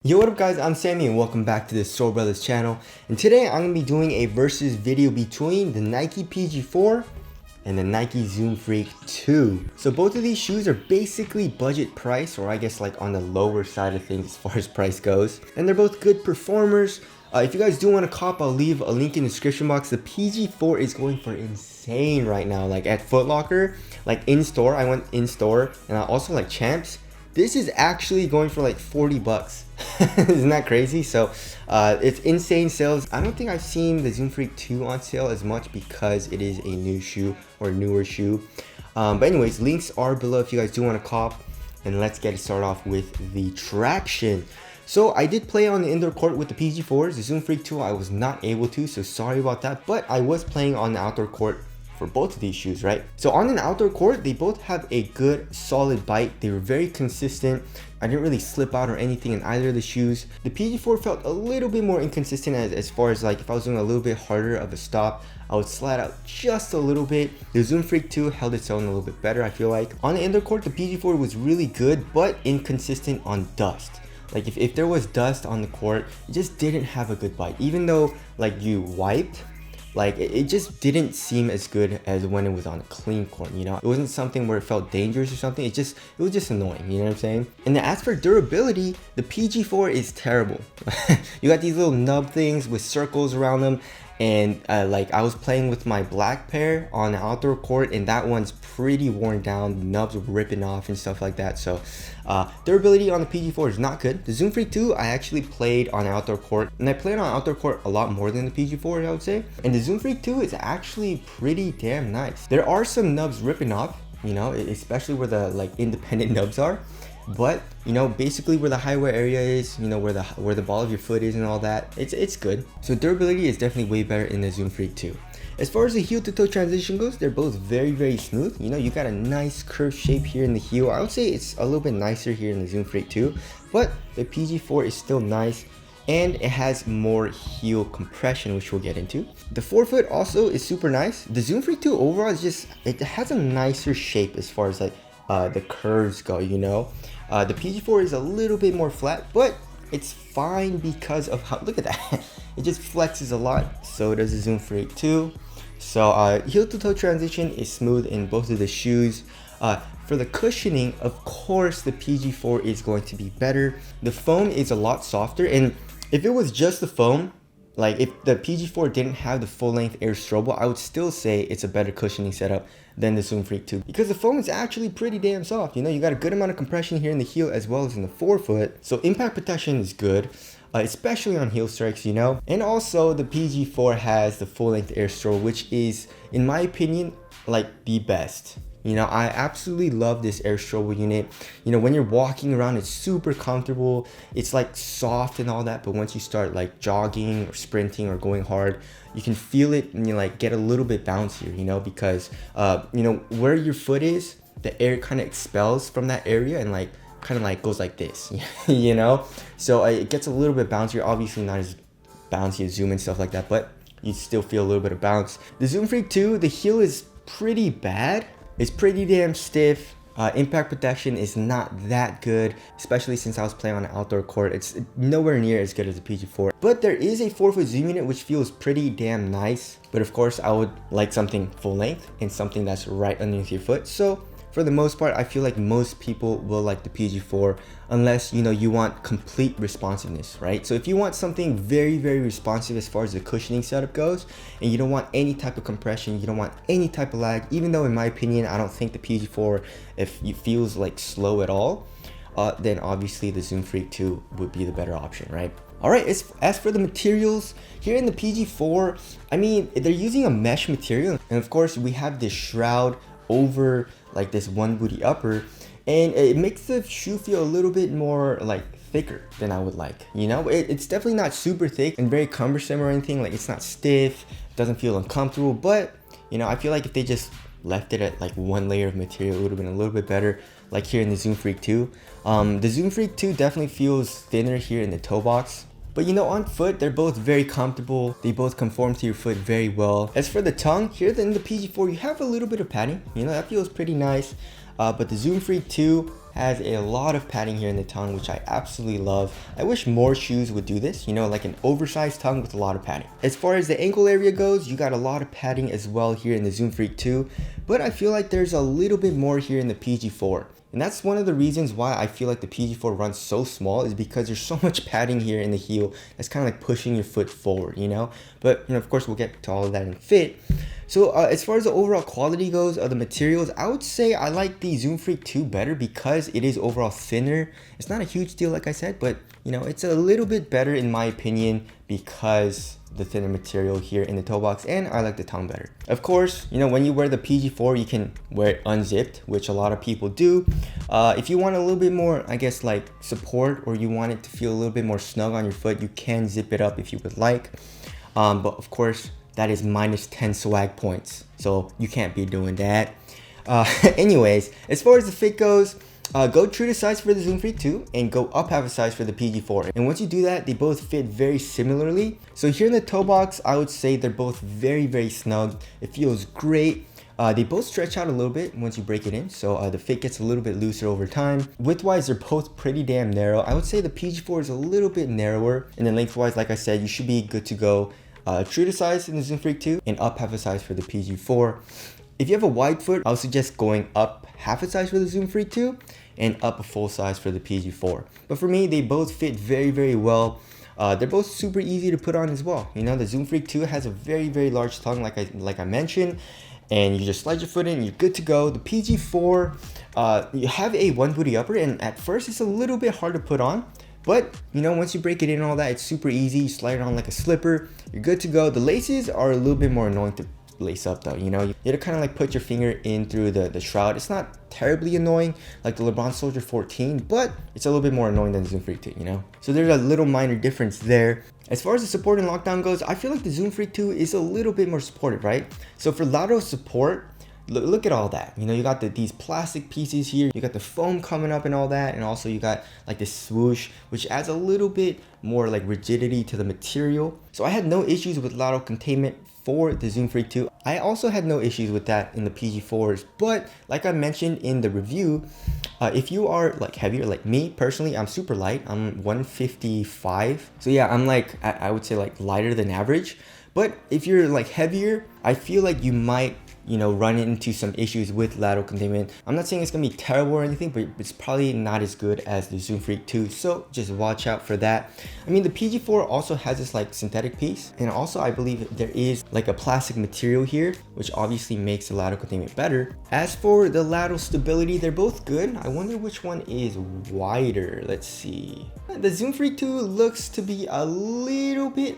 Yo, what up guys, I'm Sammy and welcome back to the Soul Brothers channel. And today I'm going to be doing a versus video between the Nike PG4 and the Nike Zoom Freak 2. So both of these shoes are basically budget price, or I guess like on the lower side of things as far as price goes. And they're both good performers. If you guys do want to cop, I'll leave a link in the description box. The PG4 is going for insane right now, like at Foot Locker, like in store. I went in store, and I also like Champs. This is actually going for like 40 bucks. Isn't that crazy? So it's insane sales. I don't think I've seen the Zoom Freak 2 on sale as much because it is a new shoe or newer shoe. But anyways, links are below if you guys do want to cop. And let's get it started off with the traction. So I did play on the indoor court with the PG4s. The Zoom Freak 2 I was not able to, so sorry about that. But I was playing on the outdoor court for both of these shoes, right? So on an outdoor court, they both have a good solid bite. They were very consistent. I didn't really slip out or anything in either of the shoes. The PG4 felt a little bit more inconsistent as far as like if I was doing a little bit harder of a stop, I would slide out just a little bit. The Zoom Freak 2 held its own a little bit better, I feel like. On the indoor court, the PG4 was really good, but inconsistent on dust. Like if there was dust on the court, it just didn't have a good bite. Even though like you wiped, like it just didn't seem as good as when it was on a clean court, you know? It wasn't something where it felt dangerous or something. It was just annoying, you know what I'm saying? And then as for durability, the PG4 is terrible. You got these little nub things with circles around them. And like I was playing with my black pair on the outdoor court, and that one's pretty worn down. The nubs were ripping off and stuff like that. So durability on the PG4 is not good. The Zoom Freak 2 I actually played on the outdoor court, and I played on outdoor court a lot more than the PG4, I would say. And the Zoom Freak 2 is actually pretty damn nice. There are some nubs ripping off, you know, especially where the like independent nubs are. But you know, basically where the high wear area is, you know, where the ball of your foot is and all that, it's good. So durability is definitely way better in the Zoom Freak 2. As far as the heel to toe transition goes, they're both very smooth. You know, you got a nice curved shape here in the heel. I would say it's a little bit nicer here in the Zoom Freak 2, but the PG4 is still nice, and it has more heel compression, which we'll get into. The forefoot also is super nice. The Zoom Freak 2 overall is just, it has a nicer shape as far as like the curves go, you know. The PG4 is a little bit more flat, but it's fine because of how, look at that. It just flexes a lot. So does the Zoom Freak 2. So heel to toe transition is smooth in both of the shoes. For the cushioning, of course, the PG4 is going to be better. The foam is a lot softer, and if it was just the foam, like if the PG4 didn't have the full length air strobo, I would still say it's a better cushioning setup than the Zoom Freak 2, because the foam is actually pretty damn soft. You know, you got a good amount of compression here in the heel as well as in the forefoot. So impact protection is good, especially on heel strikes, you know. And also the PG4 has the full length air strobo, which is, in my opinion, like the best. You know, I absolutely love this air strobo unit. You know, when you're walking around, it's super comfortable. It's like soft and all that, but once you start like jogging or sprinting or going hard, you can feel it and you like get a little bit bouncier, you know, because you know, where your foot is, the air kind of expels from that area and like kind of like goes like this, you know. So it gets a little bit bouncier. Obviously not as bouncy as Zoom and stuff like that, but you still feel a little bit of bounce. The Zoom Freak 2, the heel is pretty bad. It's pretty damn stiff. Impact protection is not that good, especially since I was playing on an outdoor court. It's nowhere near as good as the PG4. But there is a forefoot zoom unit which feels pretty damn nice. But of course, I would like something full length and something that's right underneath your foot. So for the most part, I feel like most people will like the PG4 unless, you know, you want complete responsiveness, right? So if you want something very responsive as far as the cushioning setup goes, and you don't want any type of compression, you don't want any type of lag, even though in my opinion, I don't think the PG4, if it feels like slow at all, then obviously the Zoom Freak 2 would be the better option, right? All right, as for the materials, here in the PG4, I mean, they're using a mesh material. And of course, we have this shroud over like this one booty upper, and it makes the shoe feel a little bit more like thicker than I would like, you know. It's definitely not super thick and very cumbersome or anything. Like it's not stiff, it doesn't feel uncomfortable, but you know, I feel like if they just left it at like one layer of material, it would have been a little bit better, like here in the Zoom Freak 2. The Zoom Freak 2 definitely feels thinner here in the toe box. But you know, on foot, they're both very comfortable. They both conform to your foot very well. As for the tongue, here in the PG4, you have a little bit of padding. You know, that feels pretty nice. But the Zoom Freak 2 has a lot of padding here in the tongue, which I absolutely love. I wish more shoes would do this, you know, like an oversized tongue with a lot of padding. As far as the ankle area goes, you got a lot of padding as well here in the Zoom Freak 2, but I feel like there's a little bit more here in the PG4. And that's one of the reasons why I feel like the PG4 runs so small, is because there's so much padding here in the heel that's kind of like pushing your foot forward, you know? But, you know, of course, we'll get to all of that in fit. So as far as the overall quality goes of the materials, I would say I like the Zoom Freak 2 better because it is overall thinner. It's not a huge deal, like I said, but, you know, it's a little bit better in my opinion because the thinner material here in the toe box, and I like the tongue better. Of course, you know, when you wear the PG4, you can wear it unzipped, which a lot of people do. If you want a little bit more, I guess, like support, or you want it to feel a little bit more snug on your foot, you can zip it up if you would like. But of course, that is minus 10 swag points, so you can't be doing that. Anyways, as far as the fit goes, go true to size for the Zoom Freak 2 and go up half a size for the PG4. And once you do that, they both fit very similarly. So here in the toe box, I would say they're both very, very snug. It feels great. They both stretch out a little bit once you break it in, so the fit gets a little bit looser over time. Width-wise, they're both pretty damn narrow. I would say the PG4 is a little bit narrower, and then length-wise, like I said, you should be good to go. True to size in the Zoom Freak 2 and up half a size for the PG4. If you have a wide foot, I would suggest going up half a size for the Zoom Freak 2 and up a full size for the PG4. But for me, they both fit very, very well. They're both super easy to put on as well. You know, the Zoom Freak 2 has a very, very large tongue, like I mentioned, and you just slide your foot in, you're good to go. The PG4, you have a one booty upper, and at first it's a little bit hard to put on. But, you know, once you break it in and all that, it's super easy. You slide it on like a slipper, you're good to go. The laces are a little bit more annoying to lace up though, you know? You have to kind of like put your finger in through the shroud. It's not terribly annoying like the LeBron Soldier 14, but it's a little bit more annoying than the Zoom Freak 2, you know? So there's a little minor difference there. As far as the support and lockdown goes, I feel like the Zoom Freak 2 is a little bit more supportive, right? So for lateral support, look at all that. You know, you got these plastic pieces here, you got the foam coming up and all that, and also you got like this swoosh, which adds a little bit more like rigidity to the material. So I had no issues with lateral containment for the Zoom Freak 2. I also had no issues with that in the PG4s, but like I mentioned in the review, if you are like heavier, like me personally, I'm super light. I'm 155. So yeah, I'm like, I would say like lighter than average. But if you're like heavier, I feel like you might, you know, run into some issues with lateral containment. I'm not saying it's gonna be terrible or anything, but it's probably not as good as the Zoom Freak 2, so just watch out for that. I mean, the PG4 also has this like synthetic piece, and also I believe there is like a plastic material here, which obviously makes the lateral containment better. As for the lateral stability, they're both good. I wonder which one is wider. Let's see. The Zoom Freak 2 looks to be a little bit,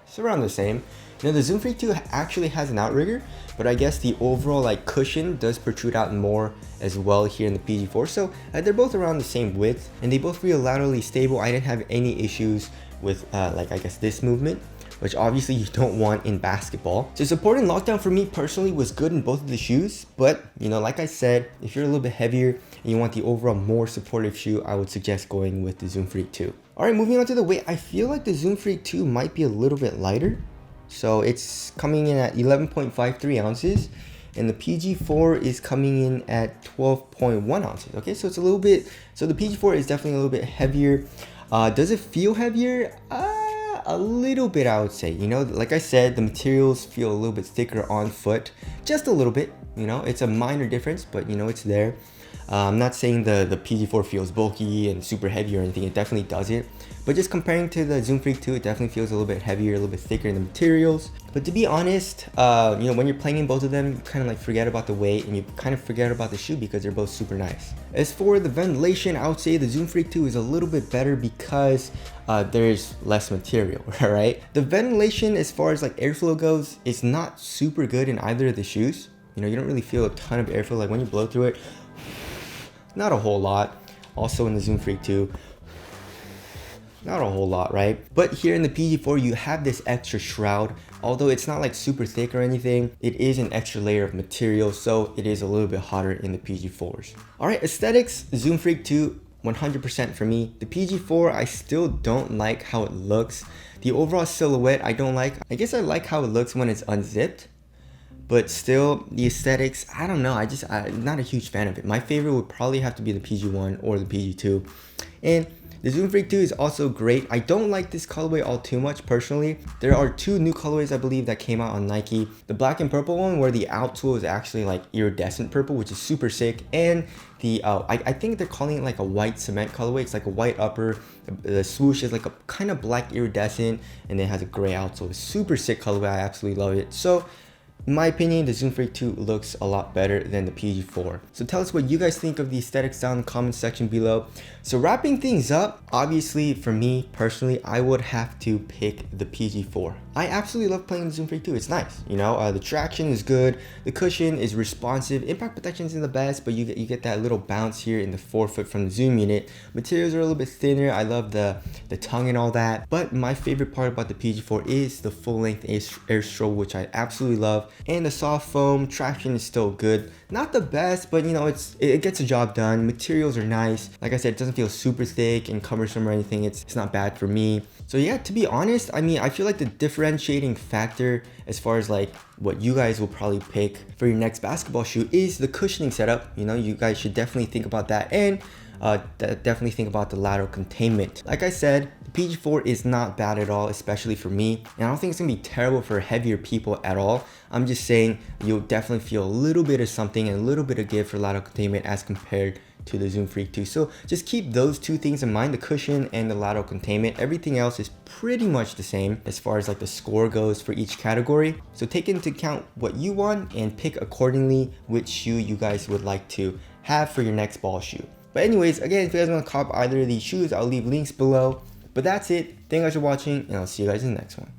it's around the same. You know, the Zoom Freak 2 actually has an outrigger, but I guess the overall like cushion does protrude out more as well here in the PG4. So they're both around the same width, and they both feel laterally stable. I didn't have any issues with like I guess this movement, which obviously you don't want in basketball. So support and lockdown for me personally was good in both of the shoes, but you know, like I said, if you're a little bit heavier and you want the overall more supportive shoe, I would suggest going with the Zoom Freak 2. All right, moving on to the weight, I feel like the Zoom Freak 2 might be a little bit lighter. So it's coming in at 11.53 ounces, and the PG4 is coming in at 12.1 ounces. Okay, so it's a little bit, so the PG4 is definitely a little bit heavier. Does it feel heavier? A little bit, I would say. You know, like I said, the materials feel a little bit thicker on foot, just a little bit. You know, it's a minor difference, but you know, it's there. I'm not saying the PG4 feels bulky and super heavy or anything. It definitely doesn't. But just comparing to the Zoom Freak 2, it definitely feels a little bit heavier, a little bit thicker in the materials. But to be honest, you know, when you're playing in both of them, you kind of like forget about the weight and you kind of forget about the shoe because they're both super nice. As for the ventilation, I would say the Zoom Freak 2 is a little bit better because there's less material, right? The ventilation as far as like airflow goes is not super good in either of the shoes. You know, you don't really feel a ton of airflow. Like when you blow through it, not a whole lot. Also in the Zoom Freak 2, not a whole lot, right? But here in the PG4, you have this extra shroud. Although it's not like super thick or anything, it is an extra layer of material, so it is a little bit hotter in the PG4s. All right, aesthetics, Zoom Freak 2, 100% for me. The PG4, I still don't like how it looks. The overall silhouette, I don't like. I guess I like how it looks when it's unzipped, but still the aesthetics, I don't know, I'm not a huge fan of it. My favorite would probably have to be the PG1 or the PG2. And the Zoom Freak 2 is also great. I don't like this colorway all too much personally. There are two new colorways I believe that came out on Nike. The black and purple one where the outsole is actually like iridescent purple, which is super sick. And the I think they're calling it like a white cement colorway. It's like a white upper. The swoosh is like a kind of black iridescent, and it has a gray outsole. It's super sick colorway. I absolutely love it. So in my opinion, the Zoom Freak 2 looks a lot better than the PG4. So tell us what you guys think of the aesthetics down in the comment section below. So wrapping things up, obviously for me personally, I would have to pick the PG4. I absolutely love playing the Zoom Freak 2. It's nice, you know, the traction is good, the cushion is responsive, impact protection isn't the best, but you get that little bounce here in the forefoot from the Zoom unit. Materials are a little bit thinner. I love the tongue and all that, but my favorite part about the PG4 is the full-length air strobe, which I absolutely love. And the soft foam traction is still good, not the best, but you know, it gets the job done. Materials are nice. Like I said, it doesn't feel super thick and cumbersome or anything. It's not bad for me. So yeah, to be honest, I mean, I feel like the differentiating factor as far as like what you guys will probably pick for your next basketball shoe is the cushioning setup. You know, you guys should definitely think about that, and definitely think about the lateral containment. Like I said, the PG4 is not bad at all, especially for me, and I don't think it's gonna be terrible for heavier people at all. I'm just saying you'll definitely feel a little bit of something and a little bit of give for lateral containment as compared to the Zoom Freak 2. So just keep those two things in mind, the cushion and the lateral containment. Everything else is pretty much the same as far as like the score goes for each category. So take into account what you want and pick accordingly which shoe you guys would like to have for your next ball shoe. But anyways, again, if you guys want to cop either of these shoes, I'll leave links below. But that's it. Thank you guys for watching, and I'll see you guys in the next one.